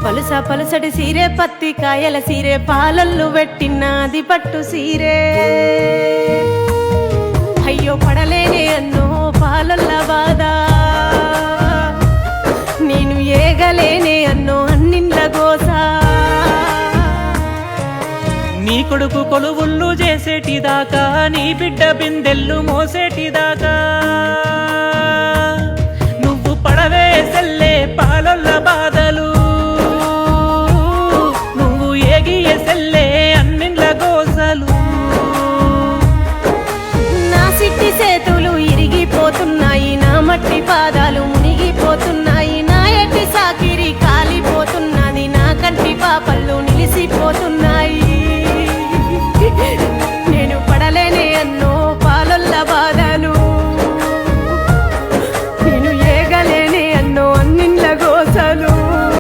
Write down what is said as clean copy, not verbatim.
పలుస పలుసటి సీరే పత్తి కాయల సీరే పాలల్లు పెట్టినది పట్టు సీరే అయ్యో పడలేనే అన్నో పాలల్ల బాధ నేను ఏగలేనే అన్నో అన్నిండ్ల గోస నీ కొడుకు కొలువుళ్ళు చేసేటిదాకా నీ బిడ్డ బిందెల్లు మోసేటిదాకా నువ్వు పడవే సెల్లే పాలల్ల బాధ